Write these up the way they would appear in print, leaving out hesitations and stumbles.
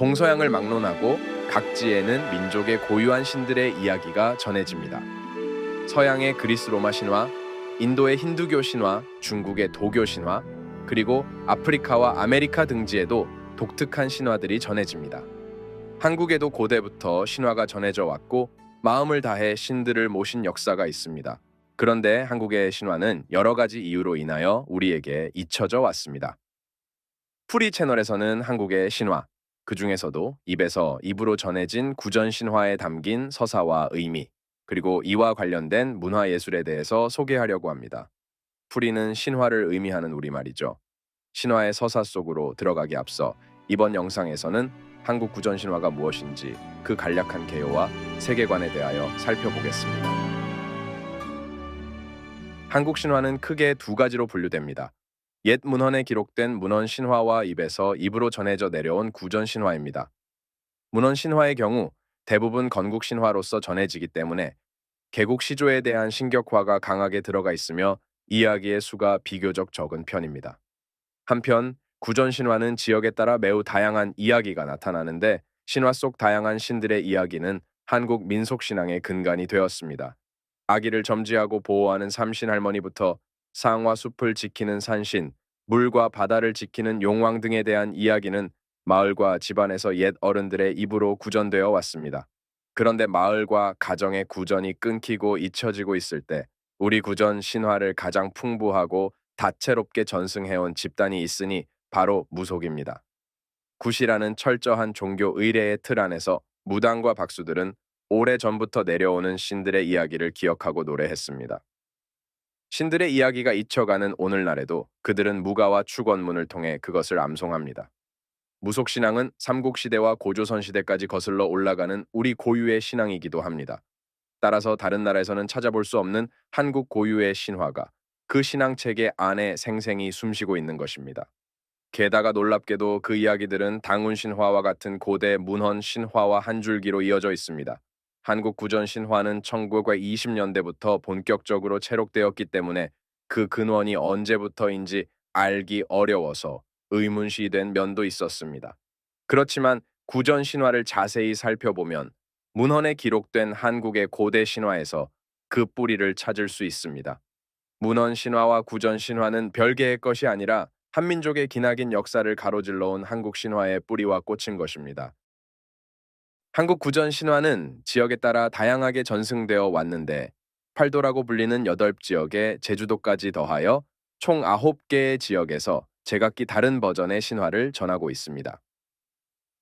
동서양을 막론하고 각지에는 민족의 고유한 신들의 이야기가 전해집니다. 서양의 그리스 로마 신화, 인도의 힌두교 신화, 중국의 도교 신화, 그리고 아프리카와 아메리카 등지에도 독특한 신화들이 전해집니다. 한국에도 고대부터 신화가 전해져 왔고 마음을 다해 신들을 모신 역사가 있습니다. 그런데 한국의 신화는 여러 가지 이유로 인하여 우리에게 잊혀져 왔습니다. 프리 채널에서는 한국의 신화, 그 중에서도 입에서 입으로 전해진 구전 신화에 담긴 서사와 의미, 그리고 이와 관련된 문화예술에 대해서 소개하려고 합니다. 프리는 신화를 의미하는 우리말이죠. 신화의 서사 속으로 들어가기 앞서 이번 영상에서는 한국 구전 신화가 무엇인지 그 간략한 개요와 세계관에 대하여 살펴보겠습니다. 한국 신화는 크게 두 가지로 분류됩니다. 옛 문헌에 기록된 문헌 신화와 입에서 입으로 전해져 내려온 구전 신화입니다. 문헌 신화의 경우 대부분 건국 신화로서 전해지기 때문에 개국 시조에 대한 신격화가 강하게 들어가 있으며 이야기의 수가 비교적 적은 편입니다. 한편 구전 신화는 지역에 따라 매우 다양한 이야기가 나타나는데 신화 속 다양한 신들의 이야기는 한국 민속 신앙의 근간이 되었습니다. 아기를 점지하고 보호하는 삼신 할머니부터 상와 숲을 지키는 산신, 물과 바다를 지키는 용왕 등에 대한 이야기는 마을과 집안에서 옛 어른들의 입으로 구전되어 왔습니다. 그런데 마을과 가정의 구전이 끊기고 잊혀지고 있을 때 우리 구전 신화를 가장 풍부하고 다채롭게 전승해온 집단이 있으니 바로 무속입니다. 굿이라는 철저한 종교 의례의 틀 안에서 무당과 박수들은 오래전부터 내려오는 신들의 이야기를 기억하고 노래했습니다. 신들의 이야기가 잊혀가는 오늘날에도 그들은 무가와 축원문을 통해 그것을 암송합니다. 무속신앙은 삼국시대와 고조선 시대까지 거슬러 올라가는 우리 고유의 신앙이기도 합니다. 따라서 다른 나라에서는 찾아볼 수 없는 한국 고유의 신화가 그 신앙체계 안에 생생히 숨쉬고 있는 것입니다. 게다가 놀랍게도 그 이야기들은 당운 신화와 같은 고대 문헌 신화와 한 줄기로 이어져 있습니다. 한국 구전 신화는 1920년대부터 본격적으로 채록되었기 때문에 그 근원이 언제부터인지 알기 어려워서 의문시된 면도 있었습니다. 그렇지만 구전 신화를 자세히 살펴보면 문헌에 기록된 한국의 고대 신화에서 그 뿌리를 찾을 수 있습니다. 문헌 신화와 구전 신화는 별개의 것이 아니라 한민족의 기나긴 역사를 가로질러 온 한국 신화의 뿌리와 꽃인 것입니다. 한국 구전 신화는 지역에 따라 다양하게 전승되어 왔는데 팔도라고 불리는 8지역에 제주도까지 더하여 총 9개의 지역에서 제각기 다른 버전의 신화를 전하고 있습니다.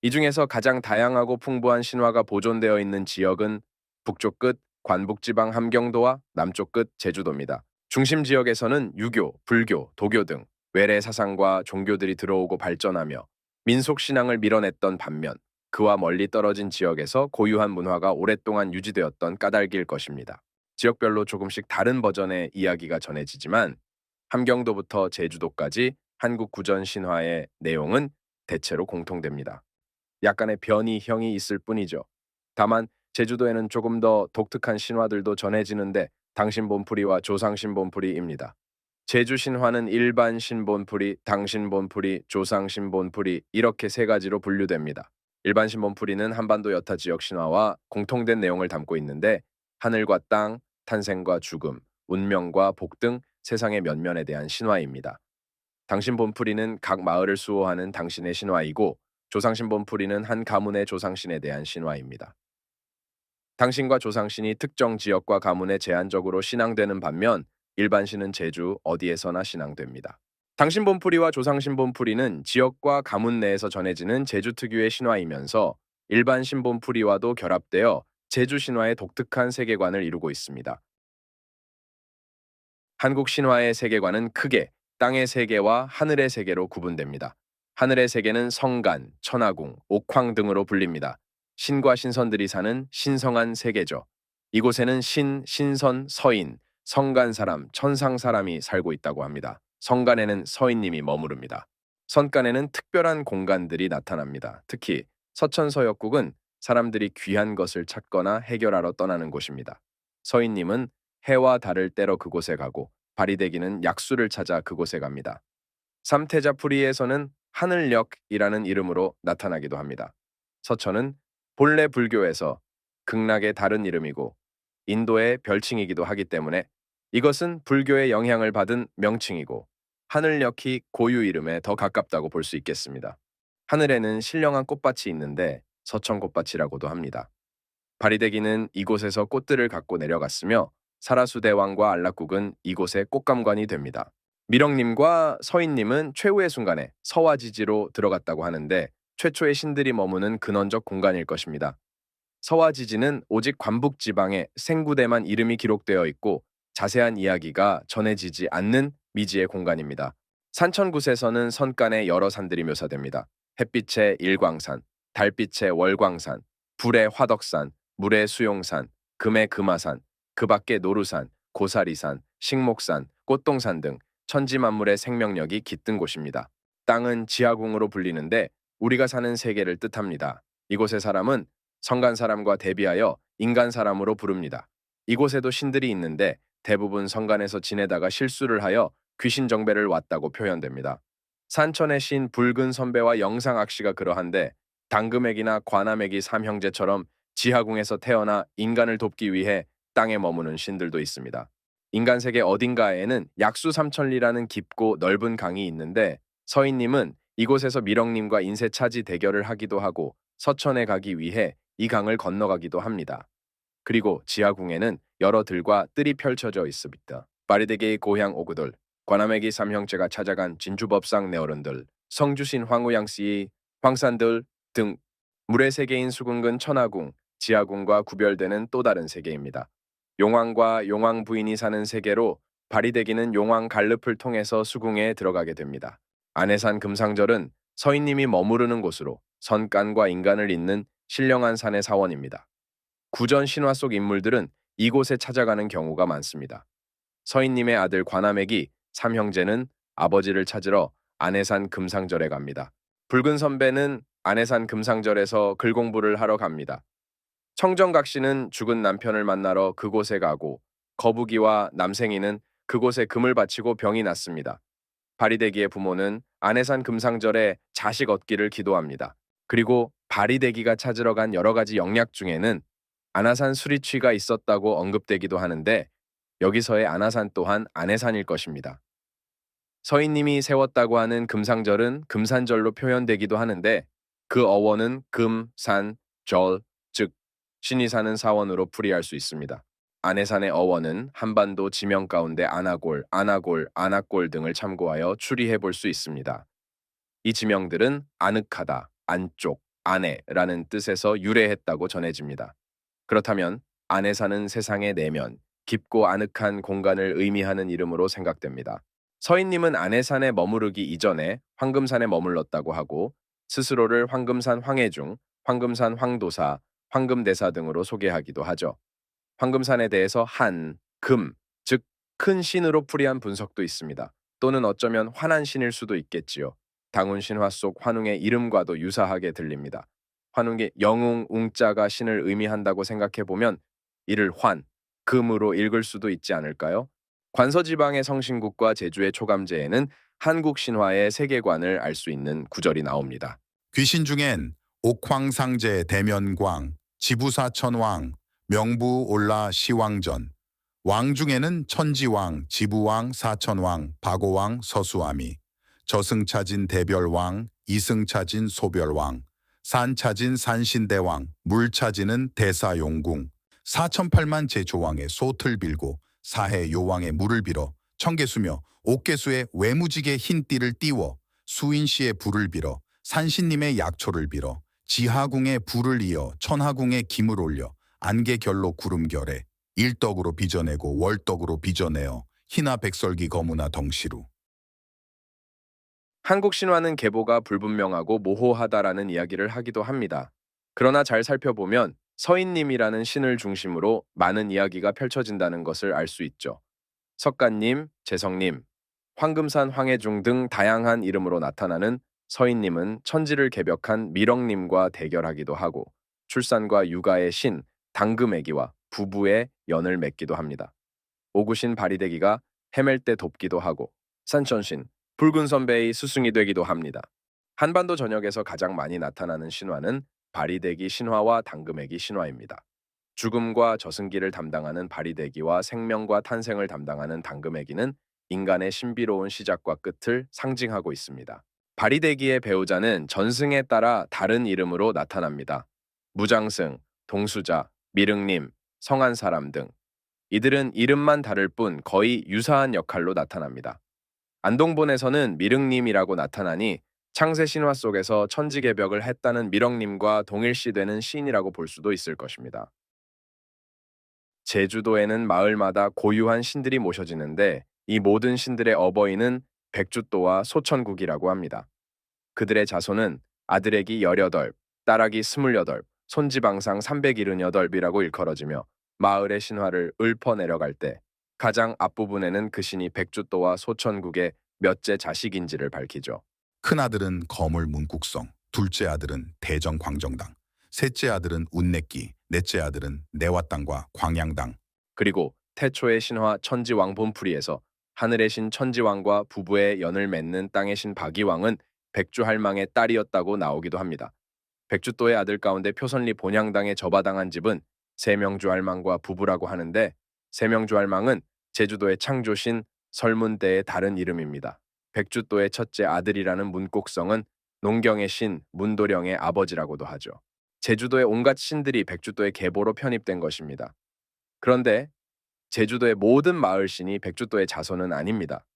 이 중에서 가장 다양하고 풍부한 신화가 보존되어 있는 지역은 북쪽 끝 관북지방 함경도와 남쪽 끝 제주도입니다. 중심 지역에서는 유교, 불교, 도교 등 외래 사상과 종교들이 들어오고 발전하며 민속 신앙을 밀어냈던 반면 그와 멀리 떨어진 지역에서 고유한 문화가 오랫동안 유지되었던 까닭일 것입니다. 지역별로 조금씩 다른 버전의 이야기가 전해지지만 함경도부터 제주도까지 한국 구전 신화의 내용은 대체로 공통됩니다. 약간의 변이형이 있을 뿐이죠. 다만 제주도에는 조금 더 독특한 신화들도 전해지는데 당신본풀이와 조상신본풀이입니다. 제주 신화는 일반 신본풀이, 당신본풀이, 조상신본풀이 이렇게 세 가지로 분류됩니다. 일반 신본풀이는 한반도 여타 지역 신화와 공통된 내용을 담고 있는데 하늘과 땅, 탄생과 죽음, 운명과 복 등 세상의 면면에 대한 신화입니다. 당신본풀이는 각 마을을 수호하는 당신의 신화이고 조상신본풀이는 한 가문의 조상신에 대한 신화입니다. 당신과 조상신이 특정 지역과 가문에 제한적으로 신앙되는 반면 일반신은 제주 어디에서나 신앙됩니다. 당신본풀이와 조상신본풀이는 지역과 가문 내에서 전해지는 제주 특유의 신화이면서 일반 신본풀이와도 결합되어 제주 신화의 독특한 세계관을 이루고 있습니다. 한국 신화의 세계관은 크게 땅의 세계와 하늘의 세계로 구분됩니다. 하늘의 세계는 성간, 천하궁, 옥황 등으로 불립니다. 신과 신선들이 사는 신성한 세계죠. 이곳에는 신, 신선, 서인, 성간 사람, 천상 사람이 살고 있다고 합니다. 성간에는 서인님이 머무릅니다. 선간에는 특별한 공간들이 나타납니다. 특히 서천서역국은 사람들이 귀한 것을 찾거나 해결하러 떠나는 곳입니다. 서인님은 해와 달을 떼러 그곳에 가고 바리대기는 약수를 찾아 그곳에 갑니다. 삼태자풀이에서는 하늘역이라는 이름으로 나타나기도 합니다. 서천은 본래 불교에서 극락의 다른 이름이고 인도의 별칭이기도 하기 때문에 이것은 불교의 영향을 받은 명칭이고 하늘녘이 고유 이름에 더 가깝다고 볼 수 있겠습니다. 하늘에는 신령한 꽃밭이 있는데 서천꽃밭이라고도 합니다. 바리대기는 이곳에서 꽃들을 갖고 내려갔으며 사라수대왕과 안락국은 이곳의 꽃감관이 됩니다. 미령님과 서인님은 최후의 순간에 서화지지로 들어갔다고 하는데 최초의 신들이 머무는 근원적 공간일 것입니다. 서화지지는 오직 관북지방의 생구대만 이름이 기록되어 있고 자세한 이야기가 전해지지 않는 미지의 공간입니다. 산천굿에서는 선간의 여러 산들이 묘사됩니다. 햇빛의 일광산, 달빛의 월광산, 불의 화덕산, 물의 수용산, 금의 금화산, 그 밖에 노루산, 고사리산, 식목산, 꽃동산 등 천지만물의 생명력이 깃든 곳입니다. 땅은 지하궁으로 불리는데 우리가 사는 세계를 뜻합니다. 이곳의 사람은 성간 사람과 대비하여 인간 사람으로 부릅니다. 이곳에도 신들이 있는데 대부분 성간에서 지내다가 실수를 하여 귀신 정배를 왔다고 표현됩니다. 산천의 신 붉은 선배와 영상악시가 그러한데 당금액이나 관암액이 삼형제처럼 지하궁에서 태어나 인간을 돕기 위해 땅에 머무는 신들도 있습니다. 인간 세계 어딘가에는 약수 삼천리라는 깊고 넓은 강이 있는데 서인님은 이곳에서 미령님과 인세차지 대결을 하기도 하고 서천에 가기 위해 이 강을 건너가기도 합니다. 그리고 지하궁에는 여러 들과 뜰이 펼쳐져 있습니다. 바리대기의 고향 오구들, 관암액이 삼형제가 찾아간 진주법상 내어른들, 성주신 황우양씨의 황산들 등 물의 세계인 수궁근 천하궁, 지하궁과 구별되는 또 다른 세계입니다. 용왕과 용왕 부인이 사는 세계로 바리대기는 용왕 갈릅을 통해서 수궁에 들어가게 됩니다. 안해산 금상절은 서인님이 머무르는 곳으로 선간과 인간을 잇는 신령한 산의 사원입니다. 구전 신화 속 인물들은 이곳에 찾아가는 경우가 많습니다. 서인님의 아들 관암액이 삼형제는 아버지를 찾으러 안해산 금상절에 갑니다. 붉은 선배는 안해산 금상절에서 글 공부를 하러 갑니다. 청정각 씨는 죽은 남편을 만나러 그곳에 가고 거북이와 남생이는 그곳에 금을 바치고 병이 났습니다. 바리대기의 부모는 안해산 금상절에 자식 얻기를 기도합니다. 그리고 바리대기가 찾으러 간 여러 가지 영약 중에는 안하산 수리취가 있었다고 언급되기도 하는데 여기서의 안하산 또한 안해산일 것입니다. 서인님이 세웠다고 하는 금상절은 금산절로 표현되기도 하는데 그 어원은 금, 산, 절, 즉 신이 사는 사원으로 풀이할 수 있습니다. 안해산의 어원은 한반도 지명 가운데 안하골, 안하골, 안악골 등을 참고하여 추리해 볼 수 있습니다. 이 지명들은 아늑하다, 안쪽, 안에라는 뜻에서 유래했다고 전해집니다. 그렇다면 안해산은 세상의 내면, 깊고 아늑한 공간을 의미하는 이름으로 생각됩니다. 서인님은 안해산에 머무르기 이전에 황금산에 머물렀다고 하고 스스로를 황금산 황해중, 황금산 황도사, 황금대사 등으로 소개하기도 하죠. 황금산에 대해서 한, 금, 즉 큰 신으로 풀이한 분석도 있습니다. 또는 어쩌면 환한 신일 수도 있겠지요. 당운 신화 속 환웅의 이름과도 유사하게 들립니다. 환웅의 영웅, 웅자가 신을 의미한다고 생각해보면 이를 환, 금으로 읽을 수도 있지 않을까요? 관서지방의 성신국과 제주의 초감제에는 한국 신화의 세계관을 알 수 있는 구절이 나옵니다. 귀신 중엔 옥황상제 대면광, 지부사천왕, 명부올라 시왕전, 왕 중에는 천지왕, 지부왕, 사천왕, 박오왕, 서수아미, 저승차진 대별왕, 이승차진 소별왕, 산차진 산신대왕, 물차진은 대사용궁, 4,008만 제조왕의 소틀 빌고 사해 요왕의 물을 빌어 청개수며 옥개수의 외무직의 흰띠를 띄워 수인씨의 불을 빌어 산신님의 약초를 빌어 지하궁의 불을 이어 천하궁의 김을 올려 안개결로 구름결에 일덕으로 빚어내고 월덕으로 빚어내어 희나 백설기 거무나 덩시루. 한국 신화는 계보가 불분명하고 모호하다라는 이야기를 하기도 합니다. 그러나 잘 살펴보면 서인님이라는 신을 중심으로 많은 이야기가 펼쳐진다는 것을 알 수 있죠. 석간님, 재성님, 황금산 황해중 등 다양한 이름으로 나타나는 서인님은 천지를 개벽한 미령님과 대결하기도 하고 출산과 육아의 신 당금애기와 부부의 연을 맺기도 합니다. 오구신 바리대기가 헤맬 때 돕기도 하고 산천신, 붉은 선배의 스승이 되기도 합니다. 한반도 전역에서 가장 많이 나타나는 신화는 바리대기 신화와 당금애기 신화입니다. 죽음과 저승기를 담당하는 바리대기와 생명과 탄생을 담당하는 당금애기는 인간의 신비로운 시작과 끝을 상징하고 있습니다. 바리대기의 배우자는 전승에 따라 다른 이름으로 나타납니다. 무장승, 동수자, 미륵님, 성한 사람 등 이들은 이름만 다를 뿐 거의 유사한 역할로 나타납니다. 안동본에서는 미륵님이라고 나타나니 창세 신화 속에서 천지개벽을 했다는 미륵님과 동일시되는 시인이라고 볼 수도 있을 것입니다. 제주도에는 마을마다 고유한 신들이 모셔지는데 이 모든 신들의 어버이는 백주또와 소천국이라고 합니다. 그들의 자손은 아들애기 18, 딸아기 28, 손지방상 378이라고 일컬어지며 마을의 신화를 읊어 내려갈 때 가장 앞부분에는 그 신이 백주또와 소천국의 몇째 자식인지를 밝히죠. 큰아들은 거물 문국성, 둘째 아들은 대정 광정당, 셋째 아들은 운내끼, 넷째 아들은 내화땅과 광양당. 그리고 태초의 신화 천지왕본풀이에서 하늘의 신 천지왕과 부부의 연을 맺는 땅의 신 박이왕은 백주할망의 딸이었다고 나오기도 합니다. 백주또의 아들 가운데 표선리 본향당에 접아당한 집은 세명주할망과 부부라고 하는데 세명주할망은 제주도의 창조신 설문대의 다른 이름입니다. 백주또의 첫째 아들이라는 문곡성은 농경의 신 문도령의 아버지라고도 하죠. 제주도의 온갖 신들이 백주도의 계보로 편입된 것입니다. 그런데 제주도의 모든 마을 신이 백주도의 자손은 아닙니다.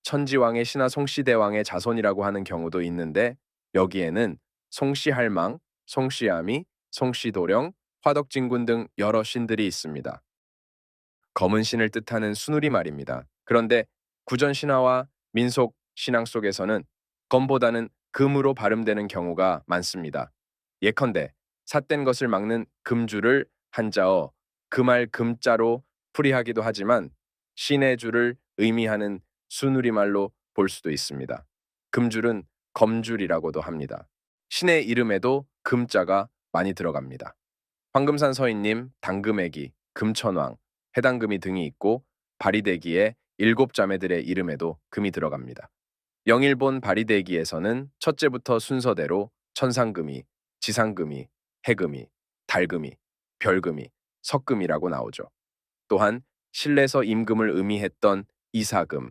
천지왕의 신하 송씨대왕의 자손이라고 하는 경우도 있는데 여기에는 송씨할망, 송씨아미, 송씨도령, 화덕진군 등 여러 신들이 있습니다. 검은 신을 뜻하는 순우리 말입니다. 그런데 구전 신화와 민속 신앙 속에서는 검보다는 금으로 발음되는 경우가 많습니다. 예컨대 삿된 것을 막는 금주를 한자어 금할 금자로 풀이하기도 하지만 신의 줄을 의미하는 순우리말로 볼 수도 있습니다. 금줄은 검줄이라고도 합니다. 신의 이름에도 금자가 많이 들어갑니다. 황금산 서인님, 당금애기, 금천왕, 해당금이 등이 있고 바리대기의 7자매들의 이름에도 금이 들어갑니다. 영일본 바리대기에서는 첫째부터 순서대로 천상금이, 지상금이, 해금이, 달금이, 별금이, 석금이라고 나오죠. 또한 실내서 임금을 의미했던 이사금,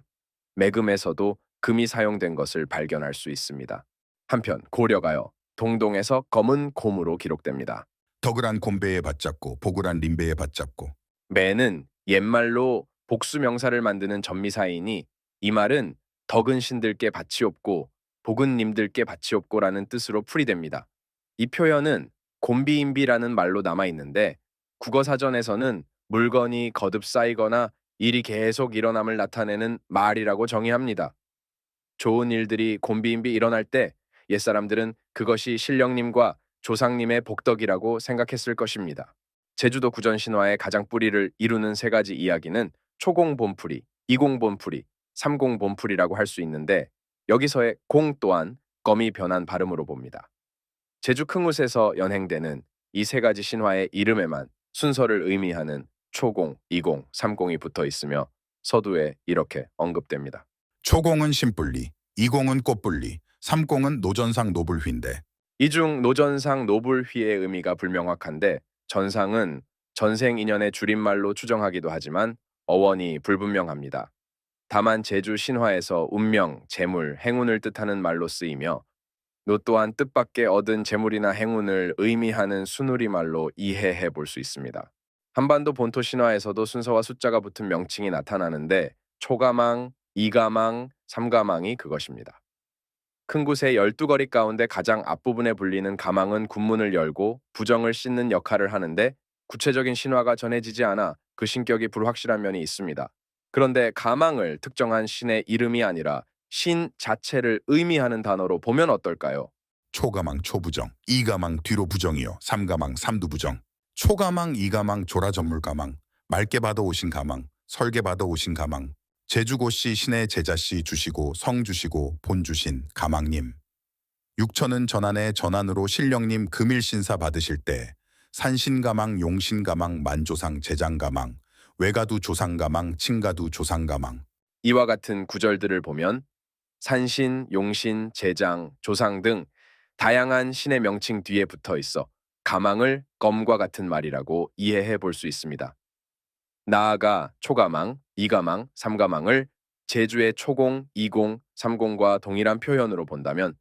매금에서도 금이 사용된 것을 발견할 수 있습니다. 한편 고려가요 동동에서 검은 곰으로 기록됩니다. 덕을한 곰배에 받잡고 복을한 림배에 받잡고. 매는 옛말로 복수명사를 만드는 전미사이니 이 말은 덕은 신들께 밭이 없고 복은 님들께 밭이 없고라는 뜻으로 풀이됩니다. 이 표현은 곤비인비라는 말로 남아있는데 국어사전에서는 물건이 거듭 쌓이거나 일이 계속 일어남을 나타내는 말이라고 정의합니다. 좋은 일들이 곤비인비 일어날 때 옛사람들은 그것이 신령님과 조상님의 복덕이라고 생각했을 것입니다. 제주도 구전 신화의 가장 뿌리를 이루는 세 가지 이야기는 초공본풀이, 이공본풀이, 삼공본풀이라고 할 수 있는데 여기서의 공 또한 검이 변한 발음으로 봅니다. 제주 큰굿에서 연행되는 이 세 가지 신화의 이름에만 순서를 의미하는 초공, 이공, 삼공이 붙어 있으며 서두에 이렇게 언급됩니다. 초공은 신뿔리, 이공은 꽃뿔리, 삼공은 노전상 노불휘인데. 이 중 노전상 노불휘의 의미가 불명확한데 전상은 전생 인연의 줄임말로 추정하기도 하지만 어원이 불분명합니다. 다만 제주 신화에서 운명, 재물, 행운을 뜻하는 말로 쓰이며 노 또한 뜻밖의 얻은 재물이나 행운을 의미하는 순우리 말로 이해해 볼 수 있습니다. 한반도 본토 신화에서도 순서와 숫자가 붙은 명칭이 나타나는데 초가망, 이가망, 삼가망이 그것입니다. 큰 곳의 12거리 가운데 가장 앞부분에 불리는 가망은 군문을 열고 부정을 씻는 역할을 하는데 구체적인 신화가 전해지지 않아 그 신격이 불확실한 면이 있습니다. 그런데 가망을 특정한 신의 이름이 아니라 신 자체를 의미하는 단어로 보면 어떨까요? 초가망 초부정, 이가망 뒤로 부정이요, 삼가망 삼두부정. 초가망, 이가망 조라전물가망, 맑게 받아 오신 가망, 설계 받아 오신 가망. 제주고씨 신의 제자씨 주시고 성 주시고 본 주신 가망님. 육천은 전안에 전안으로 신령님 금일신사 받으실 때 산신가망, 용신가망, 만조상, 제장가망, 외가두 조상가망, 친가두 조상가망. 이와 같은 구절들을 보면 산신, 용신, 제장, 조상 등 다양한 신의 명칭 뒤에 붙어 있어 가망을 껌과 같은 말이라고 이해해 볼 수 있습니다. 나아가 초가망, 이가망, 삼가망을 제주의 초공, 이공, 삼공과 동일한 표현으로 본다면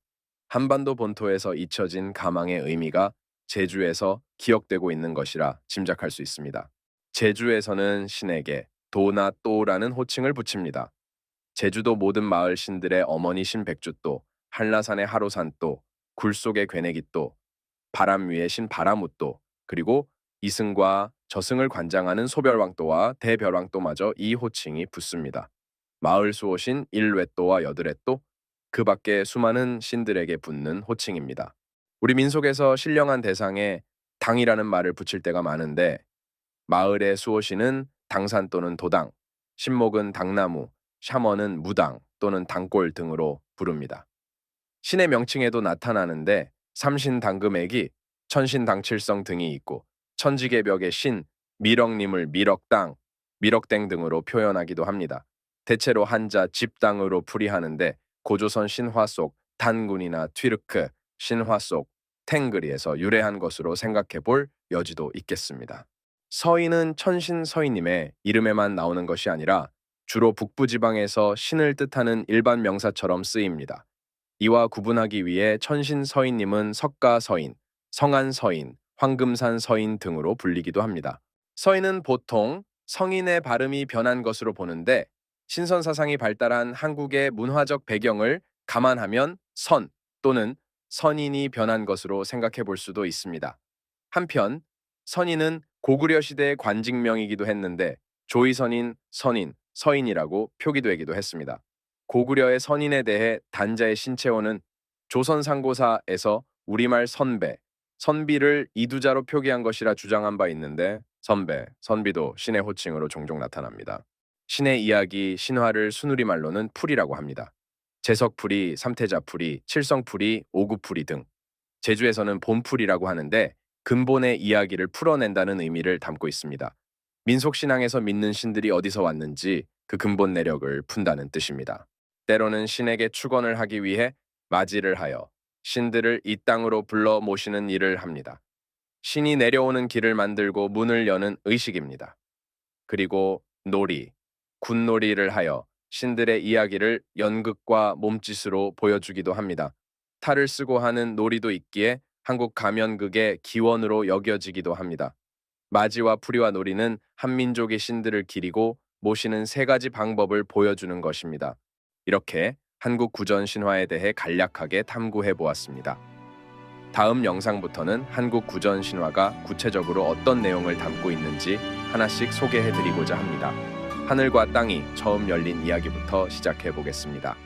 한반도 본토에서 잊혀진 가망의 의미가 제주에서 기억되고 있는 것이라 짐작할 수 있습니다. 제주에서는 신에게 도나 또라는 호칭을 붙입니다. 제주도 모든 마을 신들의 어머니 신 백주또, 한라산의 하루산또, 굴속의 괴내기또, 바람 위의 신 바라무또, 그리고 이승과 저승을 관장하는 소별왕또와 대별왕또마저 이 호칭이 붙습니다. 마을 수호신 일외또와 여드렛또, 그 밖에 수많은 신들에게 붙는 호칭입니다. 우리 민속에서 신령한 대상에 당이라는 말을 붙일 때가 많은데 마을의 수호신은 당산 또는 도당, 신목은 당나무, 샤먼은 무당 또는 당골 등으로 부릅니다. 신의 명칭에도 나타나는데 삼신당금액이, 천신당칠성 등이 있고 천지개벽의 신, 미럭님을 미럭당, 미럭땡 등으로 표현하기도 합니다. 대체로 한자 집당으로 풀이하는데 고조선 신화 속 단군이나 튀르크, 신화 속 탱그리에서 유래한 것으로 생각해 볼 여지도 있겠습니다. 서인은 천신 서인님의 이름에만 나오는 것이 아니라 주로 북부 지방에서 신을 뜻하는 일반 명사처럼 쓰입니다. 이와 구분하기 위해 천신 서인님은 석가 서인, 성안 서인, 황금산 서인 등으로 불리기도 합니다. 서인은 보통 성인의 발음이 변한 것으로 보는데 신선 사상이 발달한 한국의 문화적 배경을 감안하면 선 또는 선인이 변한 것으로 생각해 볼 수도 있습니다. 한편 선인은 고구려 시대의 관직명이기도 했는데 조의선인, 선인, 서인이라고 표기되기도 했습니다. 고구려의 선인에 대해 단자의 신채호는 조선상고사에서 우리말 선배, 선비를 이두자로 표기한 것이라 주장한 바 있는데 선배, 선비도 신의 호칭으로 종종 나타납니다. 신의 이야기, 신화를 순우리말로는 풀이라고 합니다. 제석풀이, 삼태자풀이, 칠성풀이, 오구풀이 등 제주에서는 봄풀이라고 하는데 근본의 이야기를 풀어낸다는 의미를 담고 있습니다. 민속신앙에서 믿는 신들이 어디서 왔는지 그 근본 내력을 푼다는 뜻입니다. 때로는 신에게 축원을 하기 위해 맞이를 하여 신들을 이 땅으로 불러 모시는 일을 합니다. 신이 내려오는 길을 만들고 문을 여는 의식입니다. 그리고 놀이, 굿놀이를 하여 신들의 이야기를 연극과 몸짓으로 보여주기도 합니다. 탈을 쓰고 하는 놀이도 있기에 한국 가면극의 기원으로 여겨지기도 합니다. 맞이와 풀이와 놀이는 한민족의 신들을 기리고 모시는 세 가지 방법을 보여주는 것입니다. 이렇게 한국 구전 신화에 대해 간략하게 탐구해 보았습니다. 다음 영상부터는 한국 구전 신화가 구체적으로 어떤 내용을 담고 있는지 하나씩 소개해 드리고자 합니다. 하늘과 땅이 처음 열린 이야기부터 시작해 보겠습니다.